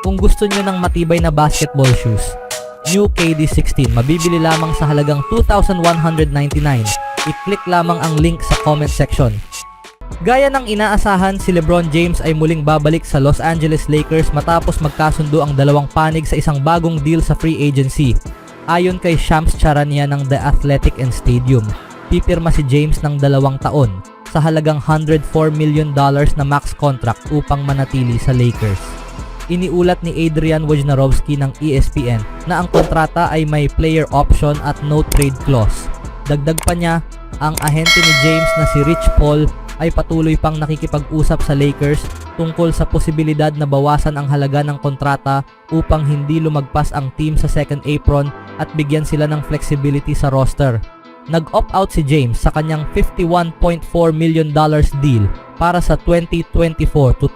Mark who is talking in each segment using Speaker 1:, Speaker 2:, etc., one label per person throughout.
Speaker 1: Kung gusto nyo ng matibay na basketball shoes, New KD16 mabibili lamang sa halagang $2,199. I-click lamang ang link sa comment section. Gaya ng inaasahan, si LeBron James ay muling babalik sa Los Angeles Lakers matapos magkasundo ang dalawang panig sa isang bagong deal sa free agency. Ayon kay Shams Charania ng The Athletic and Stadium, pipirma si James ng 2 taon sa halagang $104 million na max contract upang manatili sa Lakers. Iniulat ni Adrian Wojnarowski ng ESPN na ang kontrata ay may player option at no trade clause. Dagdag pa niya, ang ahente ni James na si Rich Paul ay patuloy pang nakikipag-usap sa Lakers tungkol sa posibilidad na bawasan ang halaga ng kontrata upang hindi lumagpas ang team sa second apron at bigyan sila ng flexibility sa roster. Nag-opt-out si James sa kanyang $51.4 million deal para sa 2024-25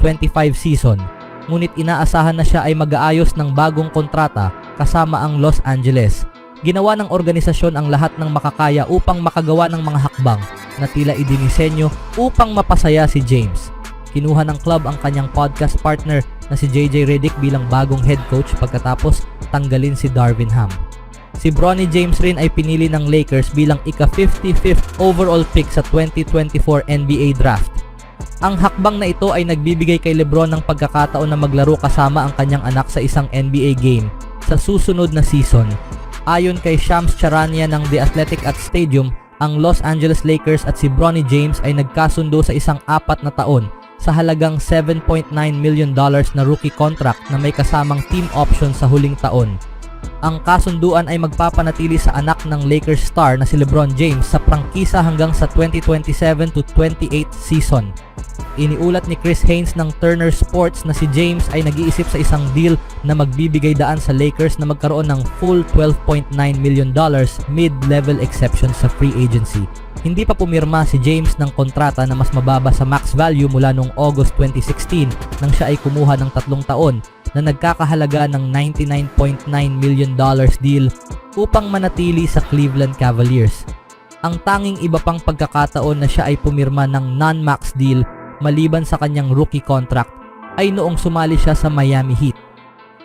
Speaker 1: season. Ngunit inaasahan na siya ay mag-aayos ng bagong kontrata kasama ang Los Angeles. Ginawa ng organisasyon ang lahat ng makakaya upang makagawa ng mga hakbang na tila idinisenyo upang mapasaya si James. Kinuha ng club ang kanyang podcast partner na si JJ Redick bilang bagong head coach pagkatapos tanggalin si Darvin Ham. Si Bronny James rin ay pinili ng Lakers bilang ika-55th overall pick sa 2024 NBA Draft. Ang hakbang na ito ay nagbibigay kay LeBron ng pagkakataon na maglaro kasama ang kanyang anak sa isang NBA game sa susunod na season. Ayon kay Shams Charania ng The Athletic at Stadium, ang Los Angeles Lakers at si Bronny James ay nagkasundo sa isang 4 na taon sa halagang $7.9 million na rookie contract na may kasamang team option sa huling taon. Ang kasunduan ay magpapanatili sa anak ng Lakers star na si LeBron James sa prangkisa hanggang sa 2027-28 season. Iniulat ni Chris Haynes ng Turner Sports na si James ay nag-iisip sa isang deal na magbibigay daan sa Lakers na magkaroon ng full $12.9 million mid-level exception sa free agency. Hindi pa pumirma si James ng kontrata na mas mababa sa max value mula noong August 2016 nang siya ay kumuha ng 3 taon na nagkakahalaga ng $99.9 million deal upang manatili sa Cleveland Cavaliers. Ang tanging iba pang pagkakataon na siya ay pumirma ng non-max deal maliban sa kanyang rookie contract ay noong sumali siya sa Miami Heat.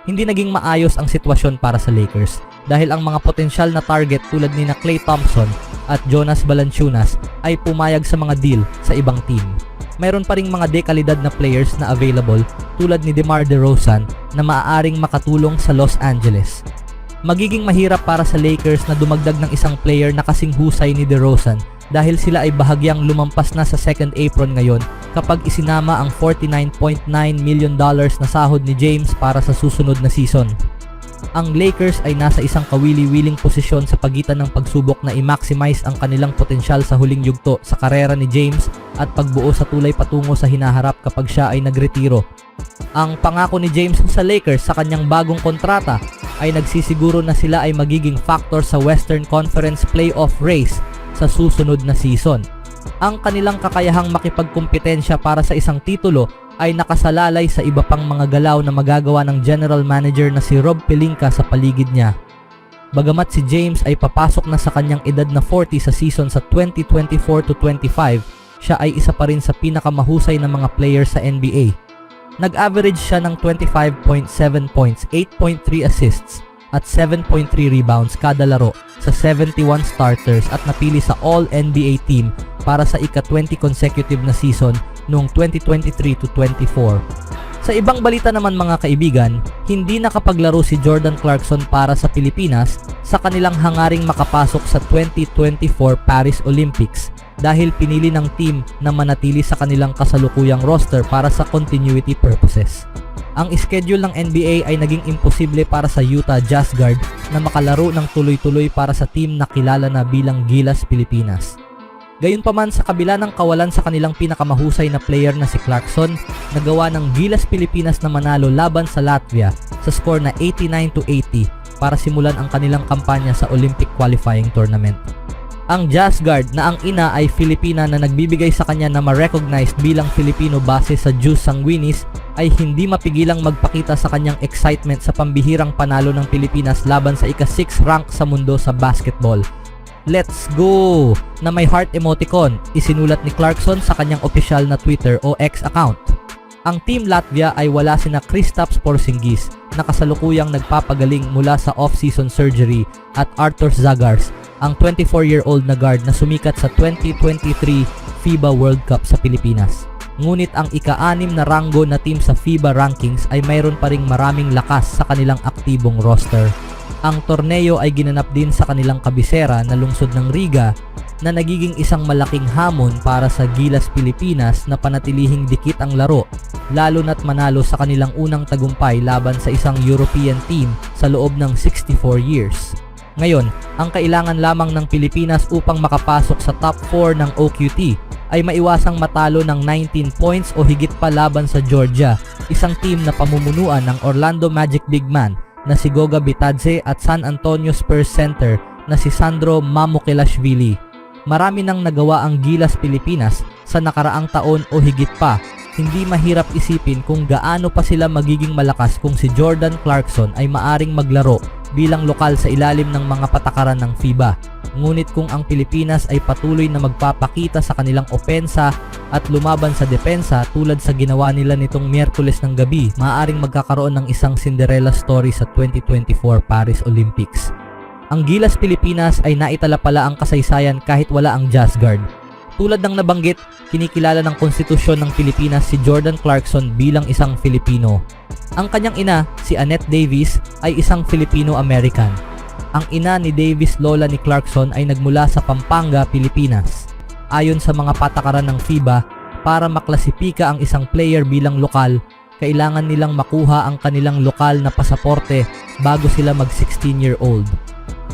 Speaker 1: Hindi naging maayos ang sitwasyon para sa Lakers dahil ang mga potensyal na target tulad ni na Klay Thompson at Jonas Valanciunas ay pumayag sa mga deal sa ibang team. Mayroon pa ring mga dekalidad na players na available tulad ni DeMar DeRozan na maaaring makatulong sa Los Angeles. Magiging mahirap para sa Lakers na dumagdag ng isang player na kasing husay ni DeRozan dahil sila ay bahagyang lumampas na sa second apron ngayon kapag isinama ang $49.9 million na sahod ni James para sa susunod na season. Ang Lakers ay nasa isang kawili-wiling posisyon sa pagitan ng pagsubok na i-maximize ang kanilang potensyal sa huling yugto sa karera ni James at pagbuo sa tulay patungo sa hinaharap kapag siya ay nagretiro. Ang pangako ni James sa Lakers sa kanyang bagong kontrata ay nagsisiguro na sila ay magiging factor sa Western Conference playoff race sa susunod na season. Ang kanilang kakayahang makipagkumpetensya para sa isang titulo ay nakasalalay sa iba pang mga galaw na magagawa ng general manager na si Rob Pelinka sa paligid niya. Bagamat si James ay papasok na sa kanyang edad na 40 sa season sa 2024-25, siya ay isa pa rin sa pinakamahusay na mga player sa NBA. Nag-average siya ng 25.7 points, 8.3 assists at 7.3 rebounds kada laro sa 71 starters at napili sa All-NBA team para sa ika-20 consecutive na season noong 2023-24. Sa ibang balita naman mga kaibigan, hindi nakapaglaro si Jordan Clarkson para sa Pilipinas sa kanilang hangaring makapasok sa 2024 Paris Olympics dahil pinili ng team na manatili sa kanilang kasalukuyang roster para sa continuity purposes. Ang schedule ng NBA ay naging imposible para sa Utah Jazz guard na makalaro ng tuloy-tuloy para sa team na kilala na bilang Gilas Pilipinas. Gayunpaman, sa kabila ng kawalan sa kanilang pinakamahusay na player na si Clarkson, nagawa ng Gilas Pilipinas na manalo laban sa Latvia sa score na 89-80 para simulan ang kanilang kampanya sa Olympic qualifying tournament. Ang Jazz guard na ang ina ay Filipina na nagbibigay sa kanya na ma-recognize bilang Filipino base sa Jus Sanguinis ay hindi mapigilang magpakita sa kanyang excitement sa pambihirang panalo ng Pilipinas laban sa ika-6 rank sa mundo sa basketball. "Let's go!" na may heart emoticon, isinulat ni Clarkson sa kanyang opisyal na Twitter o X account. Ang Team Latvia ay wala sina Kristaps Porzingis na kasalukuyang nagpapagaling mula sa off-season surgery at Artur Zagars, ang 24-year-old na guard na sumikat sa 2023 FIBA World Cup sa Pilipinas. Ngunit ang ika-6 na ranggo na team sa FIBA rankings ay mayroon pa ring maraming lakas sa kanilang aktibong roster. Ang torneo ay ginanap din sa kanilang kabisera na lungsod ng Riga na nagiging isang malaking hamon para sa Gilas Pilipinas na panatilihing dikit ang laro, lalo na't manalo sa kanilang unang tagumpay laban sa isang European team sa loob ng 64 years. Ngayon, ang kailangan lamang ng Pilipinas upang makapasok sa top 4 ng OQT ay maiwasang matalo ng 19 points o higit pa laban sa Georgia, isang team na pamumunuan ng Orlando Magic big man na si Goga Bitadze at San Antonio Spurs center na si Sandro Mamukelashvili. Marami nang nagawa ang Gilas Pilipinas sa nakaraang taon o higit pa. Hindi mahirap isipin kung gaano pa sila magiging malakas kung si Jordan Clarkson ay maaring maglaro bilang lokal sa ilalim ng mga patakaran ng FIBA. Ngunit kung ang Pilipinas ay patuloy na magpapakita sa kanilang opensa at lumaban sa depensa tulad sa ginawa nila nitong Miyerkules ng gabi, maaaring magkakaroon ng isang Cinderella story sa 2024 Paris Olympics. Ang Gilas Pilipinas ay naitala pala ang kasaysayan kahit wala ang Jazz Guard. Tulad ng nabanggit, kinikilala ng konstitusyon ng Pilipinas si Jordan Clarkson bilang isang Filipino. Ang kanyang ina, si Annette Davis, ay isang Filipino-American. Ang ina ni Davis, lola ni Clarkson, ay nagmula sa Pampanga, Pilipinas. Ayon sa mga patakaran ng FIBA, para maklasipika ang isang player bilang lokal, kailangan nilang makuha ang kanilang lokal na pasaporte bago sila mag 16-year-old.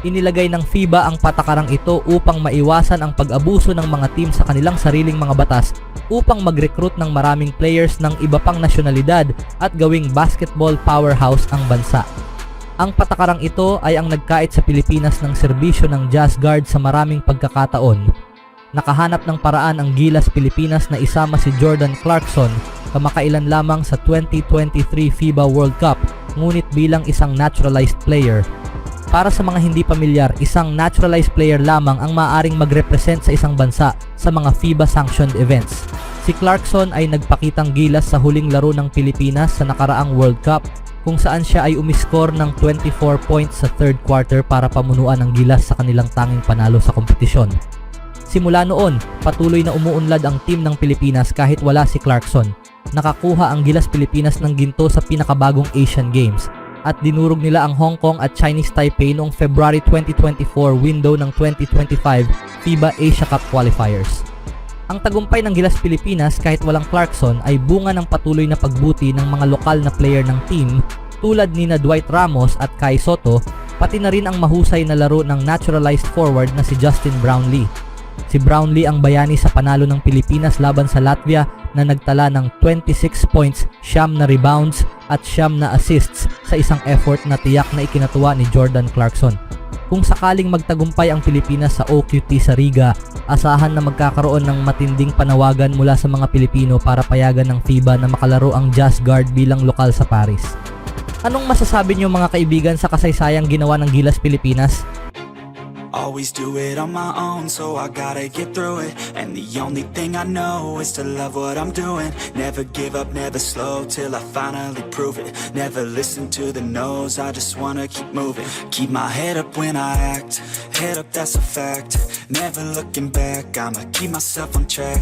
Speaker 1: Inilagay ng FIBA ang patakarang ito upang maiwasan ang pag-abuso ng mga team sa kanilang sariling mga batas upang mag-recruit ng maraming players ng iba pang nasyonalidad at gawing basketball powerhouse ang bansa. Ang patakarang ito ay ang nagkait sa Pilipinas ng serbisyo ng Jazz Guard sa maraming pagkakataon. Nakahanap ng paraan ang Gilas Pilipinas na isama si Jordan Clarkson kamakailan lamang sa 2023 FIBA World Cup, ngunit bilang isang naturalized player. Para sa mga hindi pamilyar, isang naturalized player lamang ang maaaring mag-represent sa isang bansa sa mga FIBA-sanctioned events. Si Clarkson ay nagpakitang gilas sa huling laro ng Pilipinas sa nakaraang World Cup kung saan siya ay umiskor ng 24 points sa third quarter para pamunuan ng Gilas sa kanilang tanging panalo sa kompetisyon. Simula noon, patuloy na umuunlad ang team ng Pilipinas kahit wala si Clarkson. Nakakuha ang Gilas Pilipinas ng ginto sa pinakabagong Asian Games at dinurog nila ang Hong Kong at Chinese Taipei noong February 2024 window ng 2025 FIBA Asia Cup qualifiers. Ang tagumpay ng Gilas Pilipinas kahit walang Clarkson ay bunga ng patuloy na pagbuti ng mga lokal na player ng team tulad nina Dwight Ramos at Kai Sotto, pati na rin ang mahusay na laro ng naturalized forward na si Justin Brownlee. Si Brownlee ang bayani sa panalo ng Pilipinas laban sa Latvia na nagtala ng 26 points, 9 na rebounds at 9 na assists sa isang effort na tiyak na ikinatuwa ni Jordan Clarkson. Kung sakaling magtagumpay ang Pilipinas sa OQT sa Riga, asahan na magkakaroon ng matinding panawagan mula sa mga Pilipino para payagan ng FIBA na makalaro ang Jazz Guard bilang lokal sa Paris. Anong masasabi niyo mga kaibigan sa kasaysayang ginawa ng Gilas Pilipinas?
Speaker 2: Always do it on my own, so I gotta get through it. And the only thing I know is to love what I'm doing. Never give up, never slow, till I finally prove it. Never listen to the no's, I just wanna keep moving. Keep my head up when I act, head up, that's a fact. Never looking back, I'ma keep myself on track.